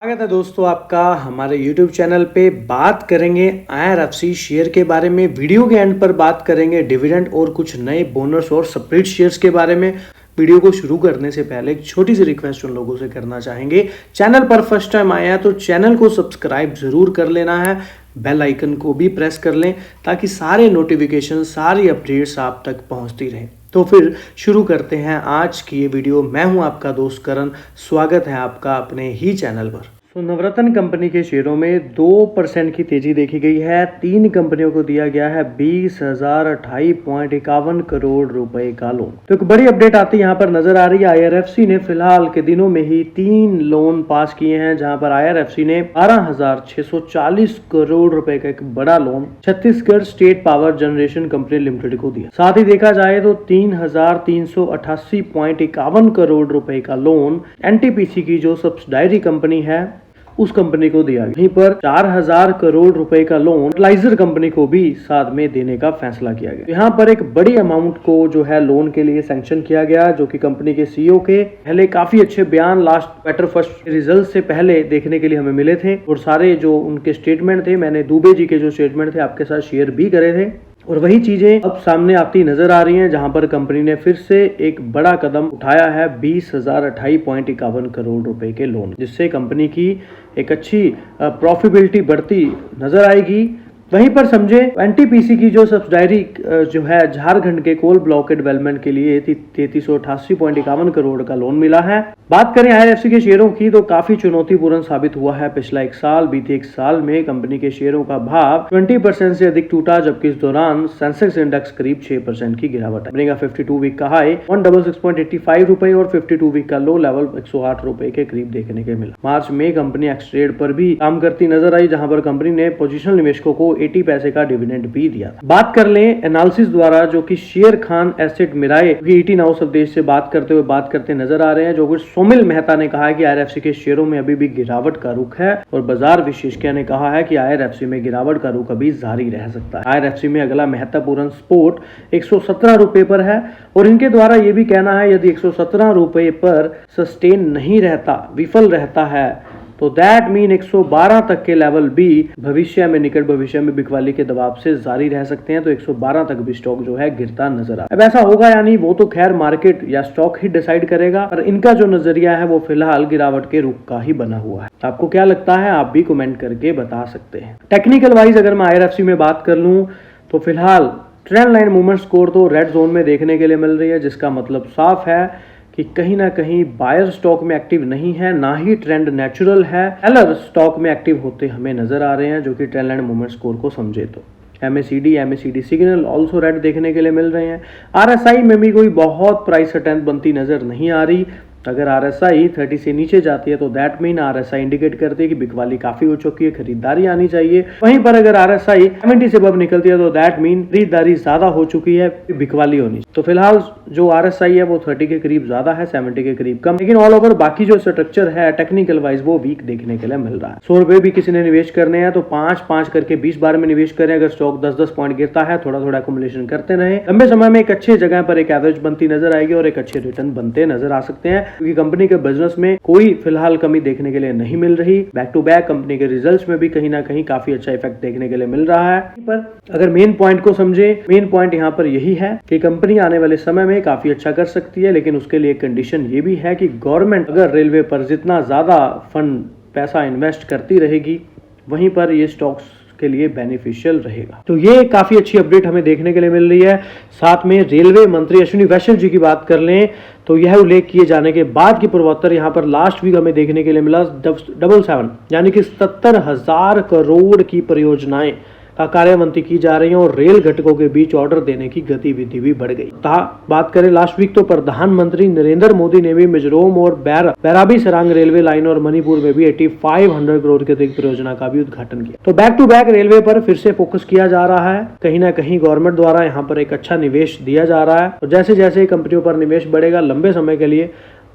स्वागत है दोस्तों आपका हमारे YouTube चैनल पे। बात करेंगे IRFC शेयर के बारे में। वीडियो के एंड पर बात करेंगे डिविडेंड और कुछ नए बोनस और स्प्लिट शेयर्स के बारे में। वीडियो को शुरू करने से पहले एक छोटी सी रिक्वेस्ट उन लोगों से करना चाहेंगे, चैनल पर फर्स्ट टाइम आया है तो चैनल को सब्सक्राइब जरूर कर लेना है, बेल आइकन को भी प्रेस कर लें ताकि सारे नोटिफिकेशन सारी अपडेट्स आप तक पहुंचती रहें। तो फिर शुरू करते हैं आज की ये वीडियो। मैं हूं आपका दोस्त करण, स्वागत है आपका अपने ही चैनल पर। तो नवरत्न कंपनी के शेयरों में 2% की तेजी देखी गई है। 3 कंपनियों को दिया गया है 20,028.51 करोड़ रुपए का लोन। तो एक बड़ी अपडेट आती है यहाँ पर नजर आ रही है। IRFC ने फिलहाल के दिनों में ही 3 लोन पास किए हैं, जहां पर IRFC ने 12,640 करोड़ रुपए का एक बड़ा loan Chhattisgarh state power generation company limited को दिया। साथ ही देखा जाए तो 3,388.51 करोड़ रुपए का लोन NTPC की जो सब्सिडायरी कंपनी है उस कंपनी को दिया गया। यहीं पर 4,000 करोड़ रुपए का लोन फर्टिलाइजर कंपनी को भी साथ में देने का फैसला किया गया। यहाँ पर एक बड़ी अमाउंट को जो है लोन के लिए सैंक्शन किया गया, जो कि कंपनी के CEO के पहले काफी अच्छे बयान लास्ट क्वार्टर फर्स्ट रिजल्ट से पहले देखने के लिए हमें मिले थे, और सारे जो उनके स्टेटमेंट थे, मैंने दुबे जी के जो स्टेटमेंट थे आपके साथ शेयर भी करे थे, और वही चीजें अब सामने आती नजर आ रही हैं, जहां पर कंपनी ने फिर से एक बड़ा कदम उठाया है 20,028.51 करोड़ रुपए के लोन, जिससे कंपनी की एक अच्छी प्रॉफिटेबिलिटी बढ़ती नजर आएगी। वहीं पर समझे NTPC की जो सब्सिडायरी जो है झारखंड के कोल ब्लॉक के डेवलपमेंट के लिए 3388.51 करोड़ का लोन मिला है। बात करें IRFC के शेयरों की तो काफी चुनौतीपूर्ण साबित हुआ है पिछला एक साल। बीते एक साल में कंपनी के शेयरों का भाव 20% से अधिक टूटा, जबकि इस दौरान सेंसेक्स इंडेक्स करीब 6% की गिरावट है। कंपनी का 52 वीक का हाई 166.85 रुपए और 52 वीक का लो लेवल 108 रुपए के करीब देखने के मिला। मार्च में कंपनी एक्सट्रेड पर भी काम करती नजर आई, जहां पर कंपनी ने पोजिशनल निवेशकों को 80 पैसे का डिविडेंड भी दिया। बात कर लें एनालिसिस द्वारा, जो कि शेर खान एसेट मिराए 80 नाउ संदेश से बात करते नजर आ रहे हैं, जो कि सोमिल मेहता ने कहा है कि IRFC के शेयरों में अभी भी गिरावट का रुख है, और बाजार विशेषज्ञ ने कहा है कि IRFC में गिरावट का रुख अभी जारी रह सकता है। IRFC में अगला महत्वपूर्ण सपोर्ट 117 रुपए पर है, और इनके द्वारा यह भी कहना है यदि 117 रुपए पर सस्टेन नहीं रहता, विफल रहता है, तो दैट मीन 112 तक के लेवल भी भविष्य में, निकट भविष्य में बिकवाली के दबाव से जारी रह सकते हैं। तो 112 तक भी स्टॉक जो है गिरता नजर आ। अब ऐसा होगा यानी वो तो खैर मार्केट या स्टॉक ही डिसाइड करेगा, पर इनका जो नजरिया है वो फिलहाल गिरावट के रुख का ही बना हुआ है। आपको क्या लगता है, आप भी कमेंट करके बता सकते हैं। टेक्निकल वाइज अगर मैं IRFC में बात कर लूं तो फिलहाल ट्रेंड लाइन मूवमेंट स्कोर तो रेड जोन में देखने के लिए मिल रही है, जिसका मतलब साफ है कि कहीं ना कहीं बायर स्टॉक में एक्टिव नहीं है, ना ही ट्रेंड नेचुरल है। सेलर स्टॉक में एक्टिव होते हमें नजर आ रहे हैं, जो कि ट्रेंड लाइन मूवमेंट स्कोर को समझे तो। MACD सिग्नल ऑल्सो रेड देखने के लिए मिल रहे हैं। RSI में भी कोई बहुत प्राइस अटेंट बनती नजर नहीं आ रही। अगर RSI 30 से नीचे जाती है तो दैट मीन RSI इंडिकेट करती है कि बिकवाली काफी हो चुकी है, खरीदारी आनी चाहिए। वहीं पर अगर RSI 70 से अब निकलती है तो दैट मीन खरीदारी ज्यादा हो चुकी है, बिकवाली होनी। तो फिलहाल जो RSI है वो 30 के करीब ज्यादा है, 70 के करीब कम, लेकिन ऑल ओवर बाकी जो स्ट्रक्चर है टेक्निकल वाइज वो वीक देखने के लिए मिल रहा है। 100 रुपए भी किसी ने निवेश करने हैं तो 5-5 करके 20 बार में निवेश करें। अगर स्टॉक 10-10 पॉइंट गिरता है, थोड़ा थोड़ा अकुमुलेशन करते रहे, लंबे समय में एक अच्छे जगह पर एक एवरेज बनती नजर आएगी और एक अच्छे रिटर्न बनते नजर आ सकते हैं, क्योंकि कंपनी के बिजनेस में कोई फिलहाल कमी देखने के लिए नहीं मिल रही। बैक टू बैक कंपनी के रिजल्ट्स में भी कहीं ना कहीं काफी अच्छा इफेक्ट देखने के लिए मिल रहा है। पर अगर मेन पॉइंट को समझे, मेन पॉइंट यहाँ पर यही है कि कंपनी आने वाले समय में काफी अच्छा कर सकती है, लेकिन उसके लिए कंडीशन ये भी है कि गवर्नमेंट अगर रेलवे पर जितना ज्यादा फंड पैसा इन्वेस्ट करती रहेगी, वहीं पर ये स्टॉक्स के लिए बेनिफिशियल रहेगा। तो ये काफी अच्छी अपडेट हमें देखने के लिए मिल रही है। साथ में रेलवे मंत्री अश्विनी वैष्णव जी की बात कर लें तो यह उल्लेख किए जाने के बाद की पूर्वोत्तर यहाँ पर लास्ट वीक हमें देखने के लिए मिला 777 यानी कि 70,000 करोड़ की परियोजनाएं का कार्यान्वयन की जा रही है, और रेल घटकों के बीच ऑर्डर देने की गतिविधि भी बढ़ गई। बात करें लास्ट वीक तो प्रधानमंत्री नरेंद्र मोदी ने भी मिजोरम और बैराबी सरांग रेलवे लाइन और मणिपुर में भी 8500 करोड़ के अधिक परियोजना का भी उद्घाटन किया। तो बैक टू बैक रेलवे पर फिर से फोकस किया जा रहा है। कहीं ना कहीं गवर्नमेंट द्वारा यहाँ पर एक अच्छा निवेश दिया जा रहा है, और जैसे जैसे कंपनियों पर निवेश बढ़ेगा, लंबे समय के लिए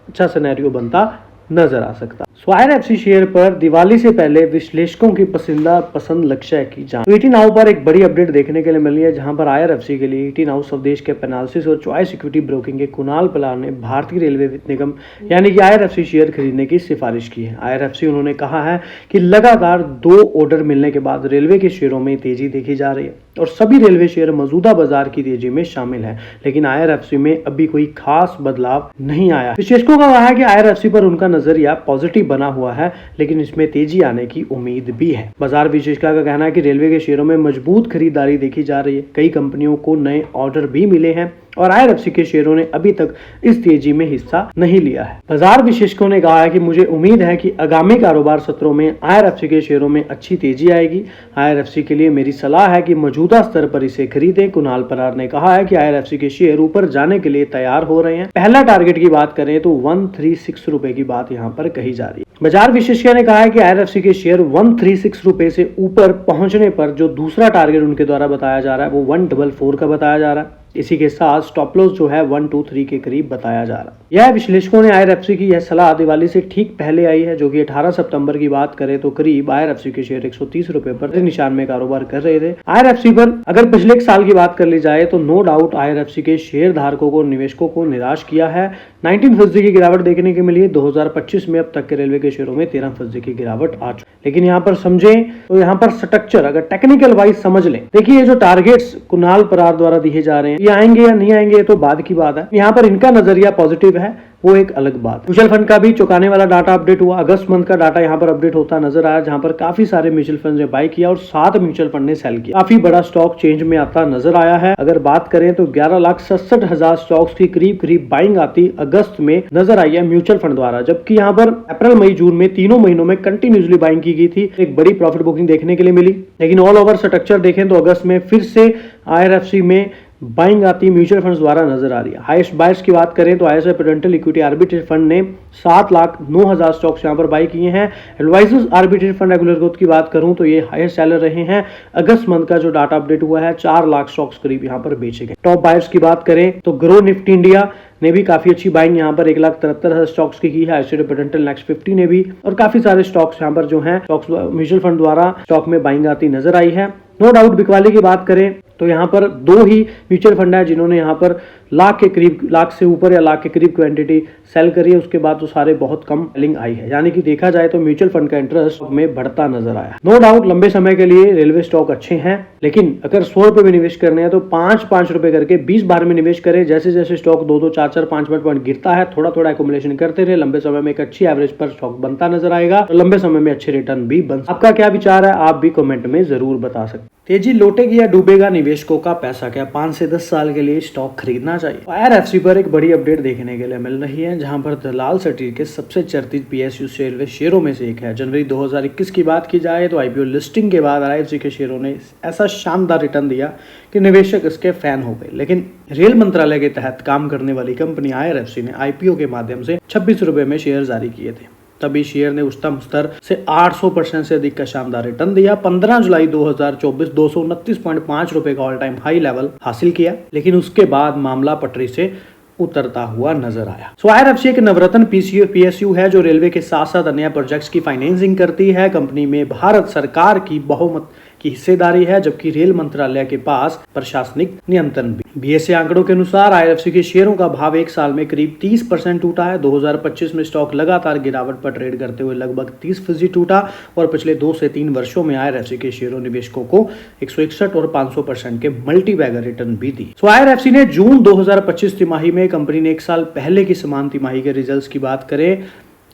अच्छा सिनेरियो बनता नजर आ सकता। IRFC शेयर पर दिवाली से पहले विश्लेषकों की पसंद लक्ष्य की जांच। ईटी नाउ पर एक बड़ी अपडेट देखने के लिए मिली है, जहां पर IRFC के लिए ईटी नाउ स्वदेश के पेनाल्सिस और चॉइस इक्विटी ब्रोकिंग के कुणाल पलार ने भारतीय रेलवे वित्त निगम यानी कि IRFC शेयर खरीदने की सिफारिश की है। IRFC उन्होंने कहा है कि लगातार 2 ऑर्डर मिलने के बाद रेलवे के शेयरों में तेजी देखी जा रही है और सभी रेलवे शेयर मौजूदा बाजार की तेजी में शामिल है, लेकिन IRFC में अभी कोई खास बदलाव नहीं आया। विशेषज्ञों का कहा है कि IRFC पर उनका नजरिया पॉजिटिव बना हुआ है, लेकिन इसमें तेजी आने की उम्मीद भी है। बाजार विशेषज्ञ का कहना है कि रेलवे के शेयरों में मजबूत खरीदारी देखी जा रही है। कई कंपनियों को नए ऑर्डर भी मिले हैं और IRFC के शेयरों ने अभी तक इस तेजी में हिस्सा नहीं लिया है। बाजार विशेषज्ञों ने कहा है कि मुझे उम्मीद है कि आगामी कारोबार सत्रों में IRFC के शेयरों में अच्छी तेजी आएगी। IRFC के लिए मेरी सलाह है कि मौजूदा स्तर पर इसे खरीदें। कुणाल परार ने कहा है कि IRFC के शेयर ऊपर जाने के लिए तैयार हो रहे हैं। पहला टारगेट की बात करें तो 136 रुपए की बात यहाँ पर कही जा रही है। बाजार विशेषज्ञ ने कहा है कि IRFC के शेयर 136 रुपए से ऊपर पहुंचने पर जो दूसरा टारगेट उनके द्वारा बताया जा रहा है वो 144 का बताया जा रहा है। इसी के साथ स्टॉप लॉस जो है 123 के करीब बताया जा रहा है। यह विश्लेषकों ने IRFC की यह सलाह दिवाली से ठीक पहले आई है, जो कि 18 सितंबर की बात करें तो करीब IRFC के शेयर 130 रुपए पर निशान में कारोबार कर रहे थे। IRFC पर अगर पिछले एक साल की बात कर ली जाए तो नो डाउट IRFC के शेयर धारकों को निवेशकों को निराश किया है। 19% की गिरावट देखने को मिली है। 2025 में अब तक के रेलवे के शेयरों में 13% की गिरावट आ चुकी। लेकिन यहाँ पर समझें तो यहाँ पर स्ट्रक्चर अगर टेक्निकल वाइज समझ लें, देखिए जो टारगेट्स कुणाल परार द्वारा दिए जा रहे हैं ये आएंगे या नहीं आएंगे तो बाद की बात है। यहाँ पर इनका नजरिया पॉजिटिव है, वो एक अलग बात। म्यूचुअल फंड का भी चौंकाने वाला डाटा अपडेट हुआ। अगस्त मंथ का डाटा यहाँ पर अपडेट होता नजर आया, जहां पर काफी सारे म्यूचुअल फंड ने बाय किया और 7 म्यूचुअल फंड ने सेल किया। काफी बड़ा स्टॉक चेंज में आता नजर आया है। अगर बात करें तो 11,67,000 स्टॉक्स की करीब बाइंग आती अगस्त में नजर आई है म्यूचुअल फंड द्वारा, जबकि यहाँ पर अप्रैल मई जून में तीनों महीनों में कंटिन्यूसली बाइंग की गई थी। एक बड़ी प्रॉफिट बुकिंग देखने के लिए मिली। लेकिन ऑल ओवर स्ट्रक्चर देखें तो अगस्त में फिर से IRFC में बाइंग आती म्यूचुअल फंड्स द्वारा नजर आ रही है। हाईएस्ट बायर्स की बात करें तो ISI Prudential equity arbitrage fund ने 7,09,000 स्टॉक्स यहां पर बाय किए हैं। Advisors arbitrage fund regular growth की बात करूं तो ये हाईएस्ट सेलर रहे हैं। अगस्त मंथ का जो डाटा अपडेट हुआ है 4 लाख स्टॉक्स करीब यहां पर बेचे गए। टॉप बायर्स की बात करें तो ग्रो निफ्टी इंडिया ने भी काफी अच्छी बाइंग यहाँ पर 1,73,000 स्टॉक्स की है। ICICI प्रूडेंशियल नेक्स्ट 50 ने भी, और काफी सारे स्टॉक्स यहाँ पर जो हैं स्टॉक्स म्यूचुअल फंड द्वारा स्टॉक में बाइंग आती नजर आई है। नो डाउट बिकवाली की बात करें तो यहाँ पर 2 ही म्यूचुअल फंड है जिन्होंने यहाँ पर लाख से ऊपर या लाख के करीब क्वांटिटी सेल करी है। उसके बाद तो सारे बहुत कम सेलिंग आई है, यानी कि देखा जाए तो म्यूचुअल फंड का इंटरेस्ट में बढ़ता नजर आया। नो डाउट लंबे समय के लिए रेलवे स्टॉक अच्छे हैं, लेकिन अगर 100 रुपए में निवेश करने हैं तो 5-5 रुपए करके 20 बार में निवेश करें। जैसे जैसे स्टॉक 2-2, 4-4, 5-5 पॉइंट गिरता है, थोड़ा थोड़ा एक्युमुलेशन करते रहे, लंबे समय में एक अच्छी एवरेज पर स्टॉक बनता नजर आएगा और लंबे समय में अच्छे रिटर्न भी बन। आपका क्या विचार है आप भी कमेंट में जरूर बता सकते। तेजी लौटेगी या डूबेगा निवेशकों का पैसा, क्या 5 से 10 साल के लिए स्टॉक खरीदना चाहिए? IRFC पर एक बड़ी अपडेट देखने के लिए मिल रही है, जहां पर दलाल सटीर के सबसे चर्चित PSU रेलवे शेयरों में से एक है। जनवरी 2021 की बात की जाए तो IPO लिस्टिंग के बाद IRFC के शेयरों ने ऐसा शानदार रिटर्न दिया कि निवेशक इसके फैन हो गए। लेकिन रेल मंत्रालय के तहत काम करने वाली कंपनी IRFC ने IPO के माध्यम से 26 रुपए में शेयर जारी किए थे। तभी शेयर ने उच्चतम स्तर से 800% से अधिक का शानदार रिटर्न दिया। 15 जुलाई 2024 229.5 रुपए का ऑल टाइम हाई लेवल हासिल किया, लेकिन उसके बाद मामला पटरी से उतरता हुआ नजर आया। IRFC एक नवरत्न PSU है जो रेलवे के साथ साथ अन्य प्रोजेक्ट्स की फाइनेंसिंग करती है। कंपनी में भारत सरकार की बहुमत की हिस्सेदारी है, जबकि रेल मंत्रालय के पास प्रशासनिक नियंत्रण भी। BSE आंकड़ों के अनुसार IRFC के शेयरों का भाव एक साल में करीब 30% टूटा है। 2025 में स्टॉक लगातार गिरावट पर ट्रेड करते हुए लगभग 30% टूटा और पिछले 2 से 3 वर्षों में IRFC के शेयरों निवेशकों को 161 और 500% के मल्टी बैगर रिटर्न भी दी। IRFC ने जून 2025 तिमाही में कंपनी ने एक साल पहले की समान तिमाही के रिजल्ट्स की बात करें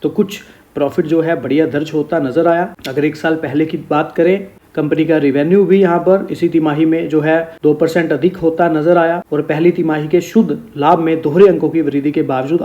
तो कुछ प्रॉफिट जो है बढ़िया दर्ज होता नजर आया। अगर एक साल पहले की बात करें, कंपनी का रेवेन्यू भी यहाँ पर इसी तिमाही में जो है 2% अधिक होता नजर आया और पहली तिमाही के शुद्ध लाभ में दोहरे अंकों की वृद्धि के बावजूद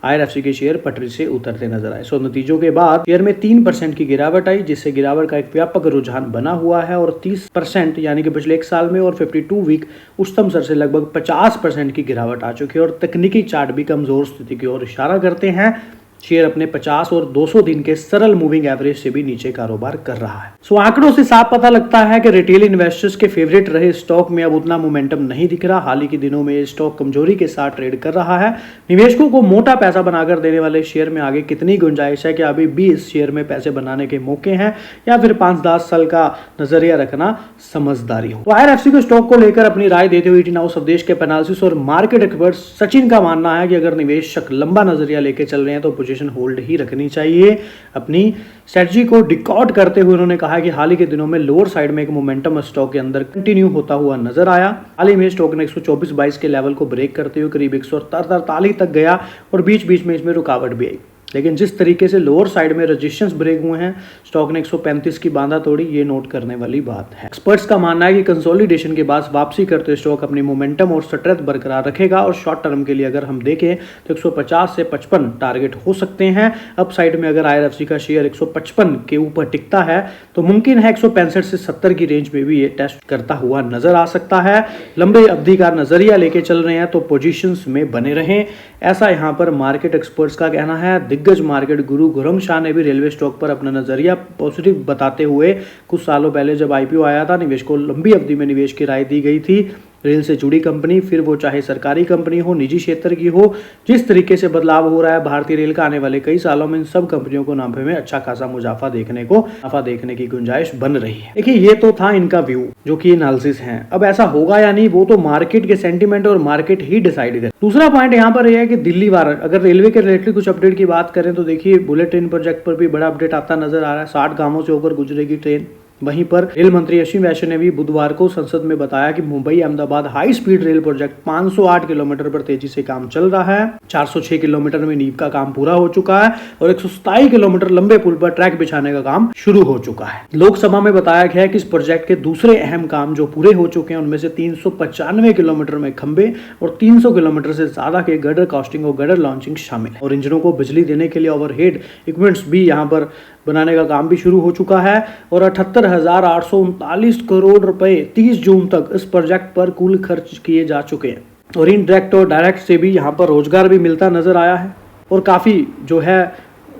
IRFC के शेयर पटरी से उतरते नजर आए। नतीजों के बाद शेयर में 3% की गिरावट आई, जिससे गिरावट का एक व्यापक रुझान बना हुआ है और 30% यानी कि पिछले एक साल में और 52 वीक उच्चतम स्तर से लगभग 50% की गिरावट आ चुकी है और तकनीकी चार्ट भी कमजोर स्थिति की ओर इशारा करते हैं। शेयर अपने 50 और 200 दिन के सरल मूविंग एवरेज से भी नीचे कारोबार कर रहा है। सो आंकड़ों से साफ पता लगता है कि रिटेल इन्वेस्टर्स के फेवरेट रहे स्टॉक में अब उतना मोमेंटम नहीं दिख रहा। हाल ही के दिनों में ये स्टॉक कमजोरी के साथ ट्रेड कर रहा है। निवेशकों को मोटा पैसा बनाकर देने वाले शेयर में आगे कितनी गुंजाइश है कि अभी भी इस शेयर में पैसे बनाने के मौके हैं या फिर 5-10 साल का नजरिया रखना समझदारी हो। तो IRFC के स्टॉक को लेकर अपनी राय देते हुए ET Now स्वदेश के एनालिसिस और मार्केट एक्सपर्ट सचिन का मानना है कि अगर निवेशक लंबा नजरिया लेके चल रहे हैं तो पोजीशन होल्ड ही रखनी चाहिए। अपनी स्ट्रेटजी को डिकॉर्ड करते हुए उन्होंने कहा कि हाल ही के दिनों में लोअर साइड में एक मोमेंटम स्टॉक के अंदर कंटिन्यू होता हुआ नजर आया। हाल ही में स्टॉक ने 124.22 के लेवल को ब्रेक करते हुए करीब 143 तक गया और बीच बीच में इसमें रुकावट भी आई, लेकिन जिस तरीके से लोअर साइड में रेजिस्टेंस ब्रेक हुए हैं, स्टॉक ने 135 की बांधा तोड़ी, ये नोट करने वाली बात है। एक्सपर्ट्स का मानना है कि कंसोलिडेशन के बाद वापसी करते स्टॉक अपनी मोमेंटम और स्ट्रेंथ बरकरार रखेगा और शॉर्ट टर्म के लिए अगर हम देखें तो 150 से 55 टारगेट हो सकते हैं। अप साइड में अगर IRFC का शेयर 155 के ऊपर टिकता है तो मुमकिन है 165 से 70 की रेंज में भी ये टेस्ट करता हुआ नजर आ सकता है। लंबे अवधि का नजरिया लेके चल रहे हैं तो पोजीशंस में बने रहें, ऐसा यहाँ पर मार्केट एक्सपर्ट्स का कहना है। दिग्गज मार्केट गुरु गुरम शाह ने भी रेलवे स्टॉक पर अपना नजरिया पॉजिटिव बताते हुए कुछ सालों पहले जब IPO आया था, निवेशकों को लंबी अवधि में निवेश की राय दी गई थी। रेल से जुड़ी कंपनी, फिर वो चाहे सरकारी कंपनी हो, निजी क्षेत्र की हो, जिस तरीके से बदलाव हो रहा है भारतीय रेल का आने वाले कई सालों में इन सब कंपनियों को नाफे में अच्छा खासा मुनाफा देखने की गुंजाइश बन रही है। देखिए ये तो था इनका व्यू जो कि एनालिसिस है। अब ऐसा होगा या नहीं वो तो मार्केट के सेंटीमेंट और मार्केट ही डिसाइड करे। दूसरा पॉइंट यहाँ पर यह है कि दिल्ली वाराणसी, अगर रेलवे के रिलेटेड कुछ अपडेट की बात करें तो देखिए बुलेट ट्रेन प्रोजेक्ट पर भी बड़ा अपडेट आता नजर आ रहा है। 60 गांवों से होकर गुजरेगी ट्रेन। वहीं पर रेल मंत्री अश्विनी वैष्णव ने भी बुधवार को संसद में बताया कि Mumbai Ahmedabad high speed rail project 508 kilometre पर तेजी से काम चल रहा है। 406 किलोमीटर में नींव का काम पूरा हो चुका है और 127 किलोमीटर लंबे पुल पर ट्रैक बिछाने का काम शुरू हो चुका है। लोकसभा में बताया गया है कि इस प्रोजेक्ट के दूसरे अहम काम जो पूरे हो चुके हैं उनमें से 395 किलोमीटर में खंबे और 300 किलोमीटर से ज्यादा के गर्डर कास्टिंग और गर्डर लॉन्चिंग शामिल है और इंजनों को बिजली देने के लिए ओवरहेड इक्विपमेंट्स भी यहाँ पर बनाने का काम भी शुरू हो चुका है और 78,839 करोड़ रुपए 30 जून तक इस प्रोजेक्ट पर कुल खर्च किए जा चुके हैं और इनडायरेक्ट और डायरेक्ट से भी यहाँ पर रोजगार भी मिलता नजर आया है। और काफी जो है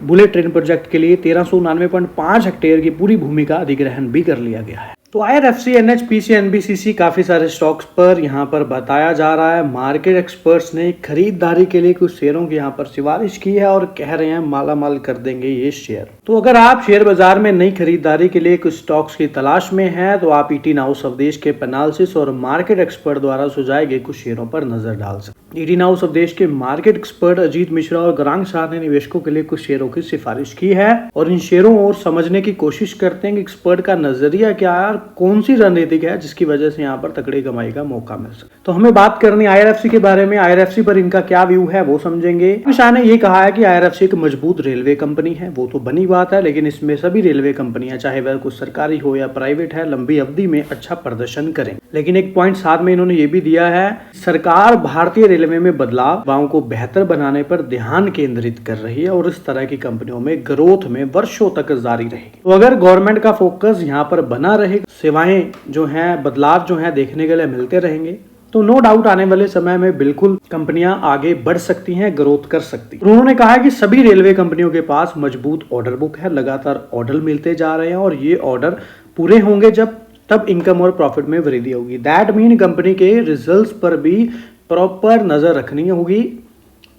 बुलेट ट्रेन प्रोजेक्ट के लिए 1399.5 हेक्टेयर की पूरी भूमि का अधिग्रहण भी कर लिया गया है। तो IRFC, NHPC, NBCC काफी सारे स्टॉक्स पर यहाँ पर बताया जा रहा है। मार्केट एक्सपर्ट्स ने खरीदारी के लिए कुछ शेयरों की यहाँ पर सिफारिश की है और कह रहे हैं माला माल कर देंगे ये शेयर। तो अगर आप शेयर बाजार में नई खरीदारी के लिए कुछ स्टॉक्स की तलाश में हैं तो आप ET Now स्वदेश के एनालिसिस और मार्केट एक्सपर्ट द्वारा सुझाए गए कुछ शेयरों पर नजर डाल सकते। ET Now स्वदेश के मार्केट एक्सपर्ट अजीत मिश्रा और गौरांग शाह ने निवेशकों के लिए कुछ शेयरों की सिफारिश की है और इन शेयरों और समझने की कोशिश करते हैं कि एक्सपर्ट का नजरिया क्या है, कौन सी रणनीति है जिसकी वजह से यहाँ पर तगड़ी कमाई का मौका मिल सके। तो हमें बात करनी IRFC के बारे में। IRFC पर इनका क्या व्यू है वो समझेंगे। शाह ने ये कहा है कि IRFC एक मजबूत रेलवे कंपनी है, वो तो बनी बात है, लेकिन इसमें सभी रेलवे कंपनियां चाहे वह कुछ सरकारी हो या प्राइवेट है लंबी अवधि में अच्छा प्रदर्शन करें। लेकिन एक पॉइंट साथ में इन्होंने ये भी दिया है, सरकार भारतीय रेलवे में बदलाव को बेहतर बनाने पर ध्यान केंद्रित कर रही है और इस तरह की कंपनियों में ग्रोथ में वर्षों तक जारी रहेगी। तो अगर गवर्नमेंट का फोकस यहाँ पर बना रहे, सेवाएं जो हैं बदलाव जो हैं देखने के लिए मिलते रहेंगे तो नो डाउट आने वाले समय में बिल्कुल कंपनियां आगे बढ़ सकती हैं, ग्रोथ कर सकती हैं। उन्होंने कहा है कि सभी रेलवे कंपनियों के पास मजबूत ऑर्डर बुक है, लगातार ऑर्डर मिलते जा रहे हैं और ये ऑर्डर पूरे होंगे जब तब इनकम और प्रॉफिट में वृद्धि होगी। दैट मीन कंपनी के रिजल्ट्स पर भी प्रॉपर नजर रखनी होगी।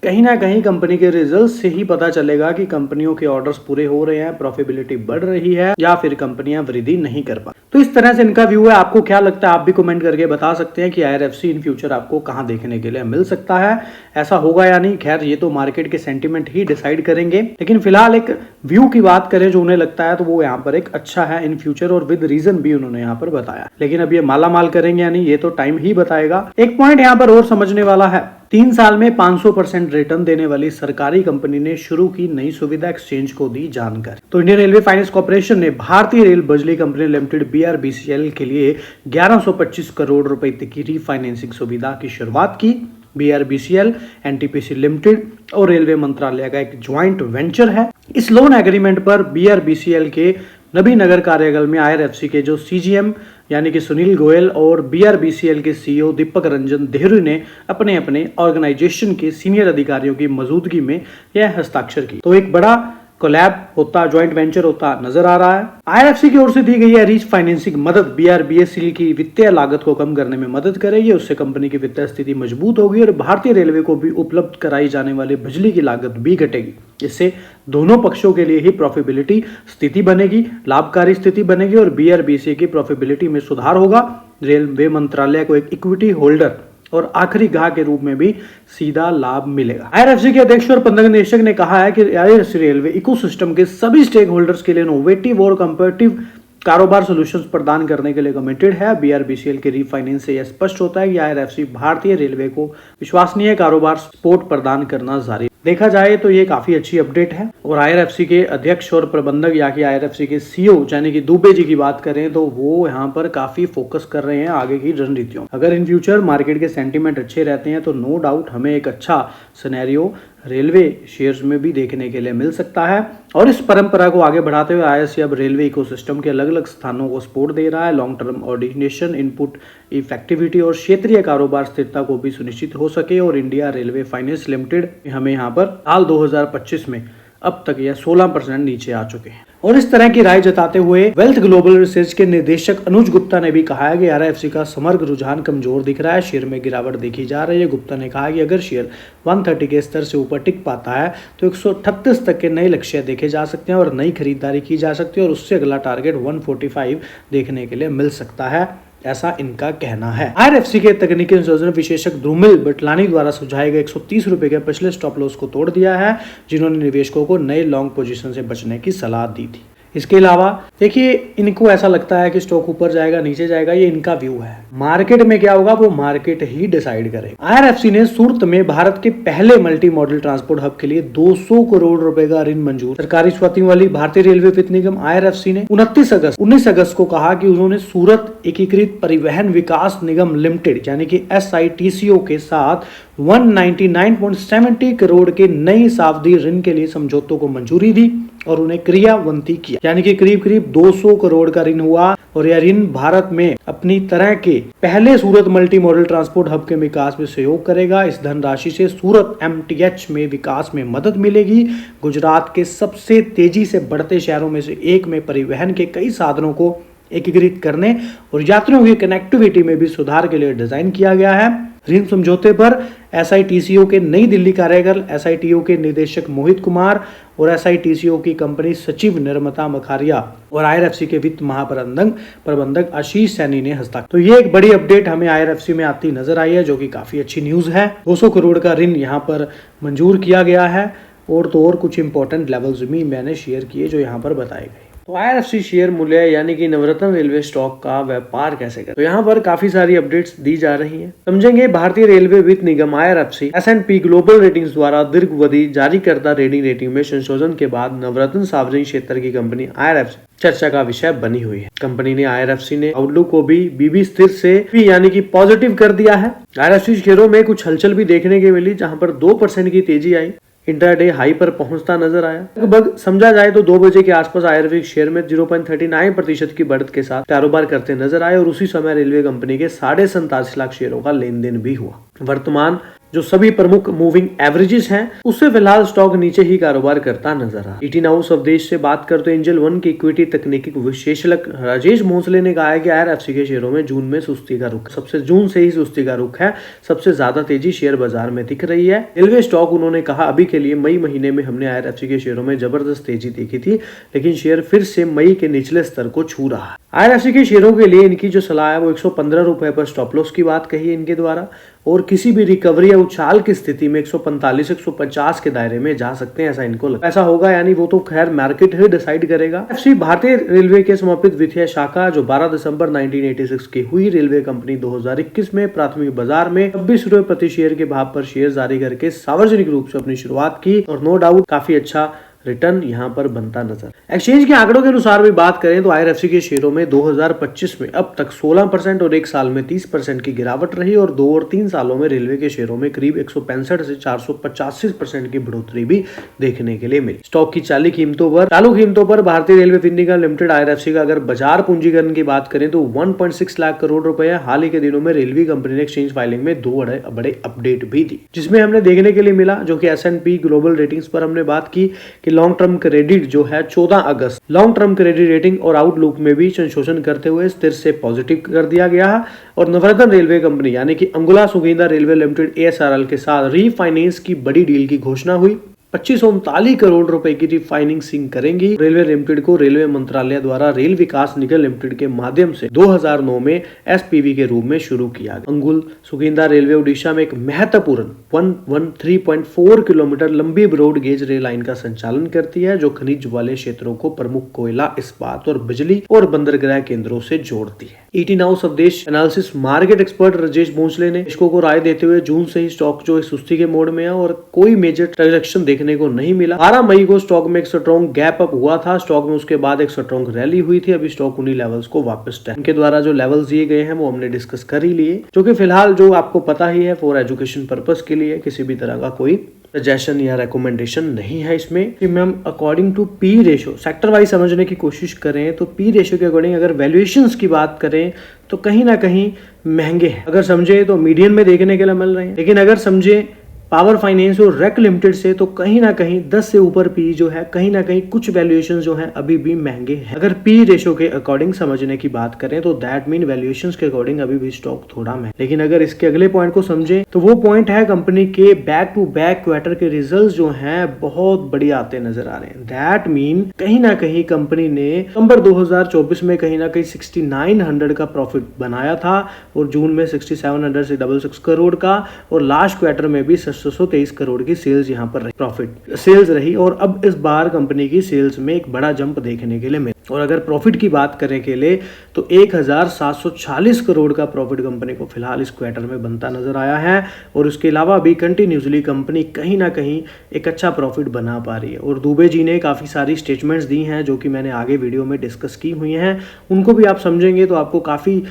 कहीं ना कहीं कंपनी के रिजल्ट से ही पता चलेगा कि कंपनियों के ऑर्डर्स पूरे हो रहे हैं, प्रॉफिटेबिलिटी बढ़ रही है या फिर कंपनियां वृद्धि नहीं कर पा। तो इस तरह से इनका व्यू है। आपको क्या लगता है आप भी कमेंट करके बता सकते हैं कि IRFC इन फ्यूचर आपको कहां देखने के लिए मिल सकता है, ऐसा होगा या नहीं। खैर ये तो मार्केट के सेंटीमेंट ही डिसाइड करेंगे, लेकिन फिलहाल एक व्यू की बात करें जो उन्हें लगता है तो वो यहाँ पर एक अच्छा है इन फ्यूचर और विद रीजन भी उन्होंने यहाँ पर बताया। लेकिन अब ये माला माल करेंगे या नहीं ये तो टाइम ही बताएगा। एक पॉइंट यहाँ पर और समझने वाला है, 3 साल में 500% रिटर्न देने वाली सरकारी कंपनी ने शुरू की नई सुविधा, एक्सचेंज को दी जानकारी। तो इंडियन रेलवे फाइनेंस कॉर्पोरेशन ने भारतीय रेल बिजली कंपनी लिमिटेड BRBCL के लिए 1125 करोड़ रुपए तक की रीफाइनेंसिंग सुविधा की शुरुआत की। BRBCL, NTPC लिमिटेड और रेलवे मंत्रालय का एक ज्वाइंट वेंचर है। इस लोन एग्रीमेंट पर BRBCL के नबी नगर कार्यालय में IRFC के जो CGM यानी कि सुनील गोयल और BRBCL के CEO दीपक रंजन देहरी ने अपने अपने ऑर्गेनाइजेशन के सीनियर अधिकारियों की मौजूदगी में यह हस्ताक्षर की। तो एक बड़ा कोलैब होता, ज्वाइंट वेंचर होता नजर आ रहा है। IRFC की ओर से दी गई है रीच फाइनेंसिंग मदद BRBCL की वित्तीय लागत को कम करने में मदद करेगी। उससे कंपनी की वित्तीय स्थिति मजबूत होगी और भारतीय रेलवे को भी उपलब्ध कराई जाने वाली बिजली की लागत भी घटेगी। इससे दोनों पक्षों के लिए ही प्रॉफिटेबिलिटी स्थिति बनेगी, लाभकारी स्थिति बनेगी और BRBCL की प्रॉफिटेबिलिटी में सुधार होगा। रेलवे मंत्रालय को एक इक्विटी होल्डर और आखिरी ग्राहक के रूप में भी सीधा लाभ मिलेगा। IRFC के अध्यक्ष और प्रबंधक निदेशक ने कहा है कि IRFC रेलवे इकोसिस्टम के सभी स्टेक होल्डर्स के लिए इनोवेटिव और कंपेटिटिव कारोबार सॉल्यूशंस प्रदान करने के लिए कमिटेड है। BRBCL के रीफाइनेंस से यह स्पष्ट होता है कि IRFC भारतीय रेलवे को विश्वसनीय कारोबार सपोर्ट प्रदान करना जारी। देखा जाए तो ये काफी अच्छी अपडेट है और IRFC के अध्यक्ष और प्रबंधक या कि IRFC के CEO यानी कि दुबे जी की बात करें तो वो यहाँ पर काफी फोकस कर रहे हैं आगे की रणनीतियों। अगर इन फ्यूचर मार्केट के सेंटीमेंट अच्छे रहते हैं तो नो डाउट हमें एक अच्छा सिनेरियो रेलवे शेयर्स में भी देखने के लिए मिल सकता है। और इस परंपरा को आगे बढ़ाते हुए IRFC अब रेलवे इकोसिस्टम के अलग अलग स्थानों को सपोर्ट दे रहा है। Long term ordination, input effectivity और क्षेत्रीय कारोबार स्थिरता को भी सुनिश्चित हो सके। और इंडिया रेलवे फाइनेंस लिमिटेड हमें यहाँ पर साल 2025 में अब तक यह 16% नीचे आ चुके हैं। और इस तरह की राय जताते हुए वेल्थ ग्लोबल रिसर्च के निदेशक अनुज गुप्ता ने भी कहा है कि IRFC का समग्र रुझान कमजोर दिख रहा है, शेयर में गिरावट देखी जा रही है। गुप्ता ने कहा कि अगर शेयर 130 के स्तर से ऊपर टिक पाता है तो 138 तक के नए लक्ष्य देखे जा सकते हैं और नई खरीदारी की जा सकती है और उससे अगला टारगेट 145 देखने के लिए मिल सकता है, ऐसा इनका कहना है। IRFC के तकनीकी संशोधन विशेषज्ञ ध्रुमिल बटलानी द्वारा सुझाए गए 130 रुपए के पिछले स्टॉप लॉस को तोड़ दिया है, जिन्होंने निवेशकों को नए लॉन्ग पोजीशन से बचने की सलाह दी थी। इसके अलावा देखिए इनको ऐसा लगता है कि स्टॉक ऊपर जाएगा नीचे जाएगा, ये इनका व्यू है। मार्केट में क्या होगा वो मार्केट ही डिसाइड करेगा। IRFC ने सूरत में भारत के पहले मल्टी मॉडल ट्रांसपोर्ट हब के लिए 200 करोड़ रुपए का ऋण मंजूर। सरकारी स्वामित्व वाली भारतीय रेलवे वित्त निगम IRFC ने 19 अगस्त को कहा कि उन्होंने सूरत एकीकृत परिवहन विकास निगम लिमिटेड यानी कि SITCO के साथ 199.70 करोड़ के नई सावधि ऋण के लिए समझौतों को मंजूरी दी और उन्हें क्रियान्वित किया, यानी कि करीब करीब 200 करोड़ का ऋण हुआ। और यह ऋण भारत में अपनी तरह के पहले सूरत मल्टी मॉडल ट्रांसपोर्ट हब के विकास में सहयोग करेगा। इस धनराशि से सूरत MTH में विकास में मदद मिलेगी। गुजरात के सबसे तेजी से बढ़ते शहरों में से एक में परिवहन के कई साधनों को एकीकृत करने और यात्रियों की कनेक्टिविटी में भी सुधार के लिए डिजाइन किया गया है। ऋण समझौते पर SITCO के नई दिल्ली कार्यालय, SITO के निदेशक मोहित कुमार और SITCO की कंपनी सचिव निर्मता मखारिया और IRFC के वित्त महाप्रबंधक आशीष सैनी ने हस्ताक्षर। तो ये एक बड़ी अपडेट हमें IRFC में आती नजर आई है, जो कि काफी अच्छी न्यूज है। 200 करोड़ का ऋण यहाँ पर मंजूर किया गया है और तो और कुछ इंपॉर्टेंट लेवल्स भी मैंने शेयर किए जो यहाँ पर बताए गए। तो IRFC शेयर मूल्य यानी कि नवरत्न रेलवे स्टॉक का व्यापार कैसे करें, तो यहाँ पर काफी सारी अपडेट्स दी जा रही हैं। समझेंगे भारतीय रेलवे वित्त निगम IRFC S&P ग्लोबल रेटिंग्स द्वारा दीर्घावधि जारी करता रेटिंग में संशोधन के बाद नवरत्न सार्वजनिक क्षेत्र की कंपनी IRFC चर्चा का विषय बनी हुई है। कंपनी ने IRFC ने आउटलुक को भी BB स्थिर से यानी कि पॉजिटिव कर दिया है। IRFC शेयरों में कुछ हलचल भी देखने के मिली, जहां पर 2% की तेजी आई, इंट्राडे हाई पर पहुंचता नजर आया। लगभग समझा जाए तो 2 बजे के आसपास IRFC शेयर में 0.39% की बढ़त के साथ कारोबार करते नजर आए और उसी समय रेलवे कंपनी के 87.5 लाख शेयरों का लेन देन भी हुआ। वर्तमान जो सभी प्रमुख मूविंग एवरेजेस हैं उससे फिलहाल स्टॉक नीचे ही कारोबार करता नजर आ। 18 हाउस अवधेश से बात करते एंजल वन के इक्विटी तकनीकी विशेषज्ञ राजेश भोसले ने कहा है कि IRFC के शेयरों में जून में सुस्ती का रुख, सबसे जून से ही सुस्ती का रुख है। सबसे ज्यादा तेजी शेयर बाजार में दिख रही है। रेलवे स्टॉक उन्होंने कहा अभी के लिए मई महीने में हमने IRFC के शेयरों में जबरदस्त तेजी देखी थी, लेकिन शेयर फिर से मई के निचले स्तर को छू रहा है। IRFC के शेयरों के लिए इनकी जो सलाह है वो 115 रुपए पर स्टॉप लॉस की बात कही है इनके द्वारा और किसी भी रिकवरी या उछाल की स्थिति में 145-150 के दायरे में जा सकते हैं, ऐसा इनको लगता है। ऐसा होगा यानी वो तो खैर मार्केट ही डिसाइड करेगा। IRFC भारतीय रेलवे के समर्पित वित्तीय शाखा जो 12 दिसंबर 1986 की हुई, रेलवे कंपनी 2021 में प्राथमिक बाजार में 26 रुपए प्रति शेयर के भाव पर शेयर जारी करके सार्वजनिक रूप से अपनी शुरुआत की और नो डाउट काफी अच्छा रिटर्न यहाँ पर बनता नजर। एक्सचेंज के आंकड़ों के अनुसार भी बात करें तो IRFC के शेयरों में 2025 में अब तक 16% और एक साल में 30% की गिरावट रही और 2 और 3 सालों में रेलवे के शेयरों में करीब 165 से 485% की बढ़ोतरी भी देखने के लिए मिली। स्टॉक की चालू कीमतों पर भारतीय रेलवे निगम लिमिटेड IRFC का अगर बाजार पूंजीकरण की बात करें तो 1.6 लाख करोड़ रुपए है। हाल ही के दिनों में रेलवे कंपनी ने एक्सचेंज फाइलिंग में 2 बड़े अपडेट भी दी, जिसमें हमने देखने के लिए मिला जो कि S&P ग्लोबल रेटिंग्स पर हमने बात की कि लॉन्ग टर्म क्रेडिट जो है 14 अगस्त लॉन्ग टर्म क्रेडिट रेटिंग और आउटलुक में भी संशोधन करते हुए स्थिर से पॉजिटिव कर दिया गया है। और नवरत्न रेलवे कंपनी यानी कि अंगुला सुगींदा रेलवे लिमिटेड ASRL के साथ रीफाइनेंस की बड़ी डील की घोषणा हुई। 2539 करोड़ रुपए की रिफाइनेंसिंग करेंगी। रेलवे लिमिटेड को रेलवे मंत्रालय द्वारा रेल विकास निगम लिमिटेड के माध्यम से 2009 में SPV के रूप में शुरू किया गया। अंगुल सुगींदा रेलवे ओडिशा में एक महत्वपूर्ण 113.4 किलोमीटर लंबी ब्रॉड गेज रेल लाइन का संचालन करती है जो खनिज वाले क्षेत्रों को प्रमुख कोयला, इस्पात और बिजली और बंदरगाह केंद्रों से जोड़ती है। ET now Swadesh analysis market expert Rajesh Bhonsle ने निवेशकों को राय देते हुए जून से ही स्टॉक जो सुस्ती के मोड में है और कोई मेजर ट्रांजैक्शन देखने को नहीं मिला। 12 मई को स्टॉक में एक स्ट्रॉन्ग गैप अप हुआ था स्टॉक में, उसके बाद एक स्ट्रॉन्ग रैली हुई थी। अभी स्टॉक उन्हीं लेवल्स को वापस उनके द्वारा जो लेवल्स दिए गए हैं वो हमने डिस्कस कर ही लिए, जो कि फिलहाल जो आपको पता ही है फॉर एजुकेशन पर्पस के लिए, किसी भी तरह का कोई सजेशन या रेकमेंडेशन नहीं है इसमें। कि ma'am according to P ratio sector wise समझने की कोशिश करें तो पी रेशियो के अकॉर्डिंग अगर वैल्यूएशंस की बात करें तो कहीं ना कहीं महंगे हैं। अगर समझे तो मीडियन में देखने के लिए मिल रहे हैं, लेकिन अगर समझे पावर फाइनेंस और रेक लिमिटेड से तो कहीं ना कहीं 10 से ऊपर पी जो है, कहीं ना कहीं कुछ वैल्यूएशन जो है अभी भी महंगे हैं। अगर पी रेशियो के अकॉर्डिंग समझने की बात करें तो दैट मीन वैल्यूएशंस के अकॉर्डिंग अभी भी स्टॉक थोड़ा महंगा। लेकिन अगर इसके अगले पॉइंट को समझें तो वो पॉइंट है कंपनी के बैक टू बैक क्वार्टर के रिजल्ट्स जो हैं बहुत बढ़िया आते नजर आ रहे हैं। दैट मीन कहीं ना कहीं कंपनी ने नवंबर 2024 में कहीं ना कहीं 6900 का प्रॉफिट बनाया था और जून में 6700 से 66 करोड़ का, और लास्ट क्वार्टर में भी 723 करोड़ की सेल्स यहाँ पर प्रॉफिट सेल्स रही। और अब इस बार कंपनी की सेल्स में एक बड़ा जंप देखने के लिए मिला। और अगर प्रॉफिट की बात करें के लिए तो 1740 करोड़ का प्रॉफिट कंपनी को फिलहाल इस क्वार्टर में बनता नजर आया है। और उसके अलावा भी कंटिन्यूसली कंपनी कहीं ना कहीं एक अच्छा प्रॉफिट बना पा रही है। और दुबे जी ने काफी सारी स्टेटमेंट्स दी हैं जो कि मैंने आगे वीडियो में डिस्कस की हुई हैं, उनको भी आप समझेंगे तो आपको काफी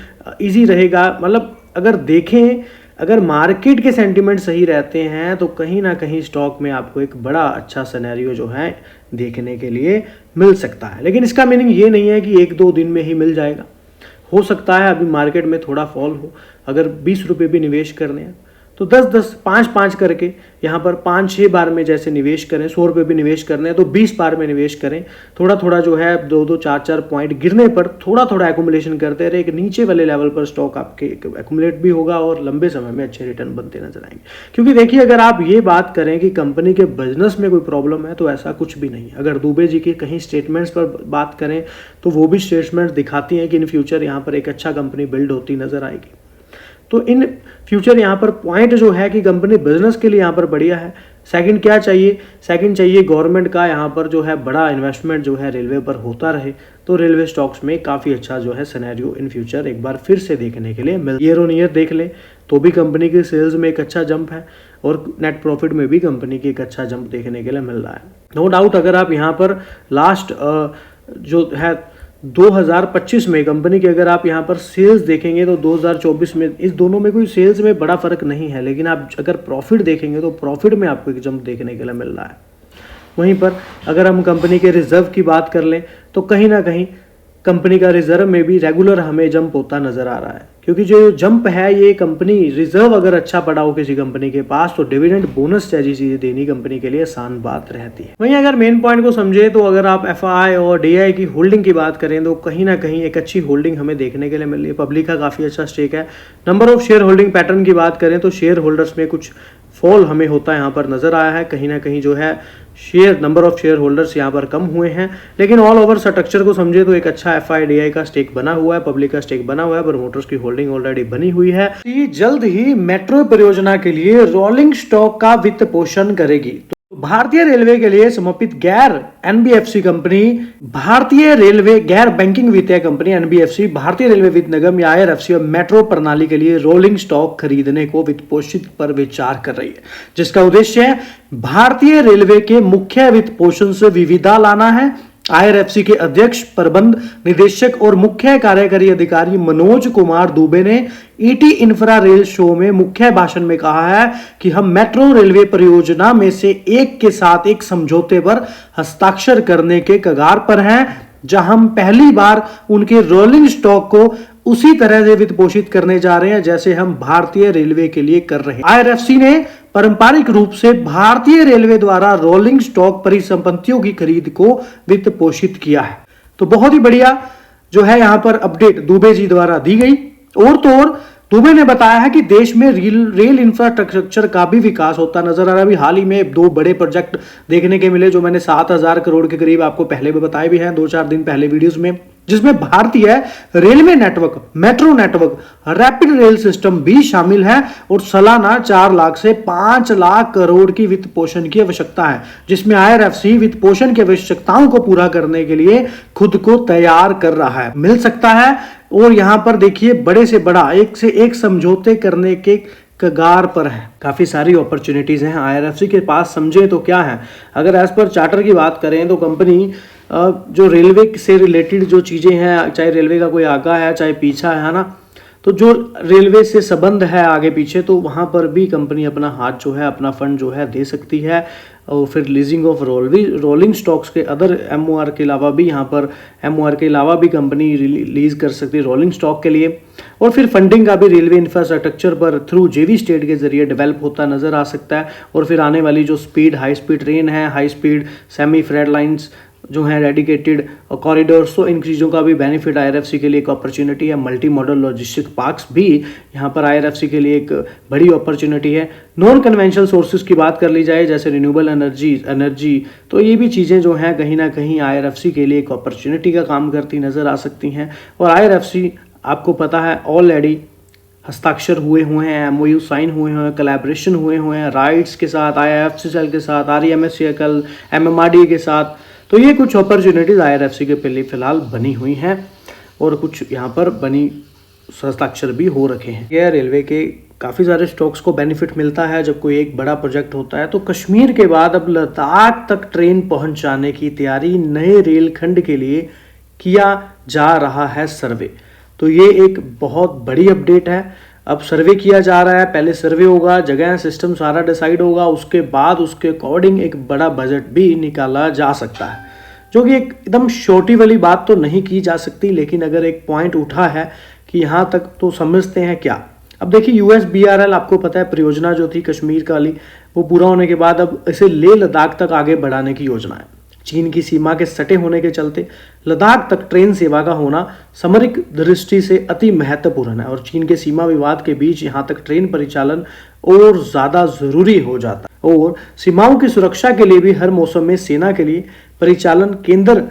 इजी रहेगा। मतलब अगर देखें, अगर मार्केट के सेंटिमेंट सही रहते हैं तो कहीं ना कहीं स्टॉक में आपको एक बड़ा अच्छा सिनेरियो जो है देखने के लिए मिल सकता है। लेकिन इसका मीनिंग ये नहीं है कि 1-2 दिन में ही मिल जाएगा। हो सकता है अभी मार्केट में थोड़ा फॉल हो। अगर 20 रुपये भी निवेश करने हैं तो 10-10, 5-5 करके यहाँ पर 5-6 बार में जैसे निवेश करें। 100 रुपये भी निवेश करने हैं तो 20 बार में निवेश करें। थोड़ा थोड़ा जो है 2-2, 4-4 पॉइंट गिरने पर थोड़ा थोड़ा एक्यूमुलेशन करते रहे। एक नीचे वाले लेवल पर स्टॉक आपके एक्यूमुलेट भी होगा और लंबे समय में अच्छे रिटर्न बनते नजर आएंगे। क्योंकि देखिए, अगर आप ये बात करें कि कंपनी के बिजनेस में कोई प्रॉब्लम है तो ऐसा कुछ भी नहीं है। अगर दुबे जी के कहीं स्टेटमेंट्स पर बात करें तो वो भी स्टेटमेंट्स दिखाती हैं कि इन फ्यूचर यहाँ पर एक अच्छा कंपनी बिल्ड होती नजर आएगी। तो इन फ्यूचर यहाँ पर पॉइंट जो है कि कंपनी बिजनेस के लिए यहाँ पर बढ़िया है। सेकंड क्या चाहिए? सेकंड चाहिए गवर्नमेंट का यहाँ पर जो है बड़ा इन्वेस्टमेंट जो है रेलवे पर होता रहे, तो रेलवे स्टॉक्स में काफ़ी अच्छा जो है सिनेरियो इन फ्यूचर एक बार फिर से देखने के लिए मिल। ईयर ऑन ईयर देख ले तो भी कंपनी की सेल्स में एक अच्छा जंप है और नेट प्रॉफिट में भी कंपनी की एक अच्छा जंप देखने के लिए मिल रहा है। नो डाउट अगर आप यहाँ पर लास्ट जो है 2025 में कंपनी के अगर आप यहाँ पर सेल्स देखेंगे तो 2024 में इस दोनों में कोई सेल्स में बड़ा फर्क नहीं है, लेकिन आप अगर प्रॉफिट देखेंगे तो प्रॉफिट में आपको एक जंप देखने के लिए मिल रहा है। वहीं पर अगर हम कंपनी के रिजर्व की बात कर लें तो कहीं ना कहीं कंपनी का रिजर्व में भी रेगुलर हमें जंप होता नजर आ रहा है, क्योंकि जो जंप है ये कंपनी रिजर्व अगर अच्छा पड़ा हो किसी कंपनी के पास तो डिविडेंड बोनस जैसी चीजें देनी कंपनी के लिए आसान बात रहती है। वहीं अगर मेन पॉइंट को समझे तो अगर आप एफआई और डीआई की होल्डिंग की बात करें तो कहीं ना कहीं एक अच्छी होल्डिंग हमें देखने के लिए मिल रही है। पब्लिक का काफी अच्छा स्टेक है। Number of share holding pattern की बात करें तो शेयर होल्डर्स में कुछ फॉल हमें होता यहाँ पर नजर आया है। कहीं ना कहीं जो है नंबर ऑफ शेयर होल्डर्स यहाँ पर कम हुए हैं, लेकिन ऑल ओवर स्ट्रक्चर को समझे तो एक अच्छा एफआईडीआई का स्टेक बना हुआ है, पब्लिक का स्टेक बना हुआ है, प्रमोटर्स की होल्डिंग ऑलरेडी बनी हुई है। जल्द ही मेट्रो परियोजना के लिए रोलिंग स्टॉक का वित्त पोषण करेगी। भारतीय रेलवे के लिए समर्पित गैर एनबीएफसी कंपनी, भारतीय रेलवे गैर बैंकिंग वित्तीय कंपनी एनबीएफसी, भारतीय रेलवे वित्त निगम या आईआरएफसी और मेट्रो प्रणाली के लिए रोलिंग स्टॉक खरीदने को वित्त पोषित पर विचार कर रही है, जिसका उद्देश्य है भारतीय रेलवे के मुख्य वित्त पोषण से विविधता लाना है। आईआरएफसी के अध्यक्ष, प्रबंध निदेशक और मुख्य कार्यकारी अधिकारी मनोज कुमार दुबे ने ईटी इंफ्रा रेल शो में मुख्य भाषण में कहा है कि हम मेट्रो रेलवे परियोजना में से एक के साथ एक समझौते पर हस्ताक्षर करने के कगार पर हैं, जहां हम पहली बार उनके रोलिंग स्टॉक को उसी तरह से वित्त पोषित करने जा रहे हैं जैसे हम भारतीय रेलवे के लिए कर रहे हैं। आईआरएफसी ने पारंपरिक रूप से भारतीय रेलवे द्वारा रोलिंग स्टॉक परिसंपत्तियों की खरीद को वित्त पोषित किया है। तो बहुत ही बढ़िया जो है यहाँ पर अपडेट दुबे जी द्वारा दी गई। और तो और दुबे ने बताया है कि देश में रेल इंफ्रास्ट्रक्चर का भी विकास होता नजर आ रहा है। अभी हाल ही में 2 बड़े प्रोजेक्ट देखने के मिले, जो मैंने 7,000 करोड़ के करीब आपको पहले भी बताए भी हैं 2-4 दिन पहले वीडियोस में, जिसमें भारतीय railway network, metro network, rapid rail system भी शामिल है और सालाना 4 लाख से 5 लाख करोड़ की वित्त पोषण की आवश्यकता है, जिसमें आईआरएफसी वित्त पोषण की आवश्यकताओं को पूरा करने के लिए खुद को तैयार कर रहा है, मिल सकता है। और यहां पर देखिए बड़े से बड़ा एक से एक समझौते करने के कगार पर है। काफी सारी अपॉर्चुनिटीज हैं आईआरएफसी के पास, समझे तो क्या है। अगर एज पर चार्टर की बात करें तो कंपनी जो रेलवे से रिलेटेड जो चीजें हैं, चाहे रेलवे का कोई आगा है चाहे पीछा है ना, तो जो रेलवे से संबंध है आगे पीछे, तो वहां पर भी कंपनी अपना हाथ जो है, अपना फंड जो है दे सकती है। और फिर लीजिंग ऑफ रोलिंग स्टॉक्स के अदर एमओआर के अलावा भी यहाँ पर एमओआर के अलावा भी कंपनी रिलीज कर सकती है रोलिंग स्टॉक के लिए। और फिर फंडिंग का भी रेलवे इंफ्रास्ट्रक्चर पर थ्रू जेवी स्टेट के जरिए डेवलप होता नजर आ सकता है। और फिर आने वाली जो हाई स्पीड ट्रेन है, high speed semi freight lines जो हैं, डेडिकेटेड कॉरिडोर्स, तो इन चीज़ों का भी बेनिफिट आईआरएफसी के लिए एक अपॉर्चुनिटी है। मल्टी मॉडल लॉजिस्टिक पार्क्स भी यहाँ पर आईआरएफसी के लिए एक बड़ी अपॉर्चुनिटी है। नॉन कन्वेंशनल सोर्सेज की बात कर ली जाए जैसे रिन्यूएबल एनर्जी, तो ये भी चीज़ें जो हैं कहीं ना कहीं आईआरएफसी के लिए एक अपॉर्चुनिटी का काम करती नज़र आ सकती हैं। और आईआरएफसी आपको पता है ऑलरेडी हस्ताक्षर हुए हैं, एमओयू साइन हुए हैं, कोलैबोरेशन हुए हैं राइट्स के साथ, आईएफसीएल के साथ, आरईएमएससीएल, एमएमआरडी के साथ। तो ये कुछ अपॉर्चुनिटीज आईआरएफसी के पहले फिलहाल बनी हुई हैं और कुछ यहाँ पर हस्ताक्षर भी हो रखे हैं। यह रेलवे के काफ़ी सारे स्टॉक्स को बेनिफिट मिलता है जब कोई एक बड़ा प्रोजेक्ट होता है। तो कश्मीर के बाद अब लद्दाख तक ट्रेन पहुंचाने की तैयारी नए रेल खंड के लिए किया जा रहा है सर्वे। तो ये एक बहुत बड़ी अपडेट है। अब सर्वे किया जा रहा है, पहले सर्वे होगा, जगह सिस्टम सारा डिसाइड होगा, उसके बाद उसके अकॉर्डिंग एक बड़ा बजट भी निकाला जा सकता है, जो कि एकदम छोटी वाली बात तो नहीं की जा सकती। लेकिन अगर एक पॉइंट उठा है कि यहाँ तक तो समझते हैं क्या। अब देखिए यूएसबीआरएल, आपको पता है परियोजना जो थी कश्मीर वाली, वो पूरा होने के बाद अब इसे लेह लद्दाख तक आगे बढ़ाने की योजना है। चीन की सीमा के सटे होने के चलते लद्दाख तक ट्रेन सेवा का होना सामरिक दृष्टि से अति महत्वपूर्ण है और चीन के सीमा विवाद के बीच यहाँ तक ट्रेन परिचालन और ज्यादा जरूरी हो जाता है। और सीमाओं की सुरक्षा के लिए भी हर मौसम में सेना के लिए परिचालन केंद्र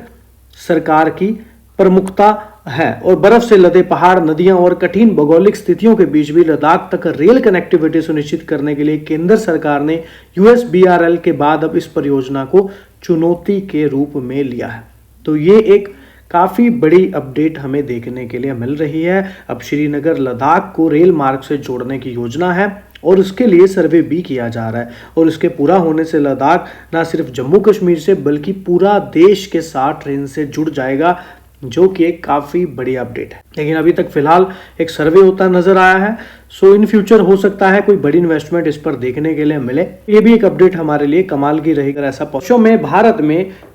सरकार की प्रमुखता है। और बर्फ से लदे पहाड़, नदियां और कठिन भौगोलिक स्थितियों के बीच भी लद्दाख तक रेल कनेक्टिविटी सुनिश्चित करने के लिए केंद्र सरकार ने यूएसबीआरएल के बाद अब इस परियोजना को चुनौती के रूप में लिया है। तो ये एक काफ़ी बड़ी अपडेट हमें देखने के लिए मिल रही है। अब श्रीनगर लद्दाख को रेल मार्ग से जोड़ने की योजना है और उसके लिए सर्वे भी किया जा रहा है। और इसके पूरा होने से लद्दाख न सिर्फ जम्मू कश्मीर से बल्कि पूरा देश के साथ ट्रेन से जुड़ जाएगा, जो कि एक काफ़ी बड़ी अपडेट है। लेकिन अभी तक फिलहाल एक सर्वे होता नजर आया है। सो इन फ्यूचर हो सकता है कोई बड़ी इन्वेस्टमेंट इस पर देखने के लिए मिले। ये भी एक अपडेट हमारे लिए कमाल की रहेगी। ऐसा